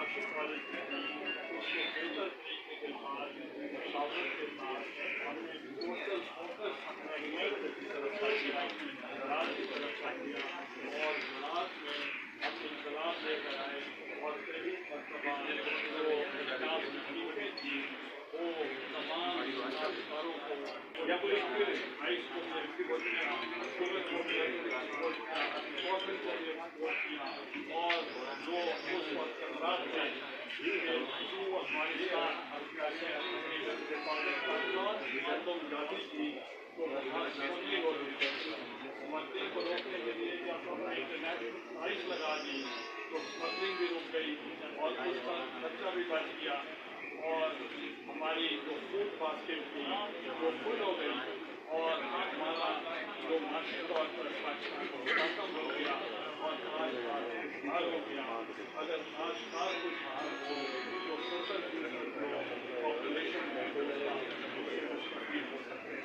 معاشی پالیسی تھی اس کو بہتر طریقے کے ساتھ مشاورت کے ساتھ ہم نے ٹوٹل فوکس اپنا ہیلتھ کی طرف سے کیا، زراعت کی طرف سے کیا اور زراعت میں ہم انقلاب لے کر آئے اور کئی مرتبہ جو نجات مقیمیں تھی وہ تمام کاشتکاروں کو یا کوئی آئس کو ایکسپورٹ کیا، شوگر کو بھی ایکسپورٹ کیا، کاٹن کو بھی ایکسپورٹ کیا اور جو اس وقت رات میں افغانستان تم جاتی تھی تو سمگلنگ ہو رہی تھی، سمگلنگ کو روکنے کے لیے جب ہم نے انٹرنیشنل پرائز لگا دی تو سمگلنگ بھی رک گئی اور اس کا خرچہ بھی بچ گیا اور ہماری جو فوڈ باسکٹ تھی وہ فل ہو گئی اور ہمارا جو معاشی طور پر کم ہو گیا اور کاشتکار ہو گیا۔ اگر کاشتکار خوشحال ہو تو ٹوٹل پاپولیشن ہے مستقبل ہو سکتے ہیں۔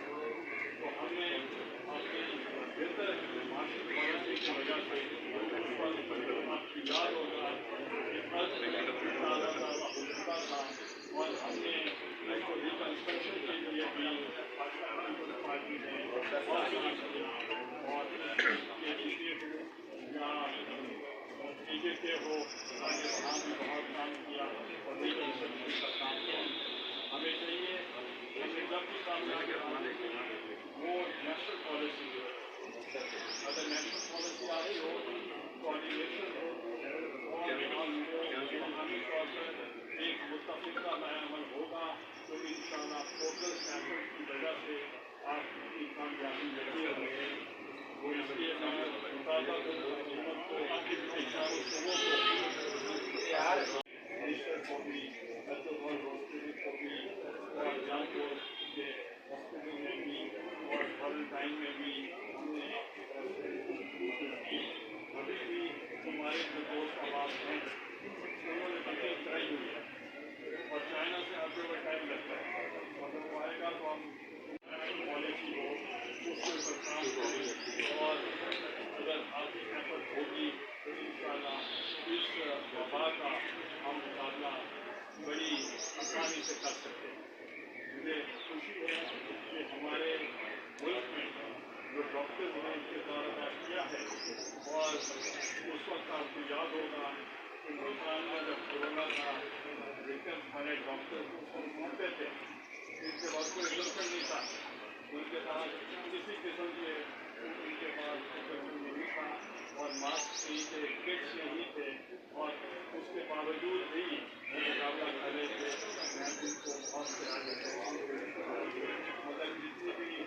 تو ہم نے اپنی بہتر معاشی پالیسی کی وجہ سے اس پر آپ کی یاد ہوگا کہ اللہ تعالیٰ ہوتا تھا اور ہم نے اس کو ریکنسٹرکشن کے لیے بھی پاکستان پیپلز پارٹی نے بہت کام کیا اور کے لیے یا بی جے پی ہو وہاں بھی بہت کام کیا اور ریکنسٹرکشن کا کام کیا۔ ہمیں چاہیے کہ جب بھی کامیابی آنے کے وہ نیشنل پالیسی ہے، اگر نیشنل پالیسی آ رہی ہو کوآرڈینیشن ہو اور مقامی طور پر ایک متفقہ عمل ہوگا تو انشاءاللہ فوکس ایفرٹ کی وجہ سے آپ کی کامیابی یقین ہے۔ وہ اس لیے میں مطالبہ کروں حکومت کو چاروں صوبوں کو منسٹر کو بھی ہاسپٹل کو بھی اور جہاں کو ہاسپٹل میں بھی اور کوارنٹائن میں بھی ہم نے ابھی بھی ہمارے جو دوست احباب ہیں انہوں نے تقریب کرائی ہوئی ہے اور چائنا سے آتے ہوئے ٹائم لگتا ہے اور جب وہ آئے گا تو ہم پالیسی ہو اس کے اوپر کام کریں اور اگر آپ کی ایفرٹ ہوگی تو انشاءاللہ اس وبا کا ہم مقابلہ بڑی آسانی سے کر سکتے ہیں۔ مجھے خوشی ہے کہ ہمارے ملک میں جو ڈاکٹر نے انتظار ادا کیا ہے اور اس وقت آپ کو یاد ہوگا ہندوستان میں جب کورونا تھا لیکن ہمارے ڈاکٹر ہوتے تھے ان کے بعد کوئی ضرورت نہیں تھا، ان کے پاس کسی قسم کے ان کے پاس نہیں تھا اور ماسک نہیں تھے، کٹس نہیں تھے اور اس کے باوجود بھی وہ مقابلہ کر رہے تھے۔ میں ان کو بہت مگر جتنی بھی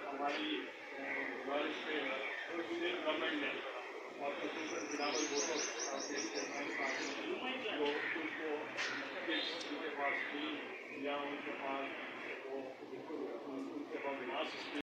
ہماری بارش میں اسٹیٹ گورنمنٹ نے اور خصوصاً بلاول بھٹو جو ان کو کٹس ان کے پاس تھی یا ان کے پاس وہ ان کے پاس ماسک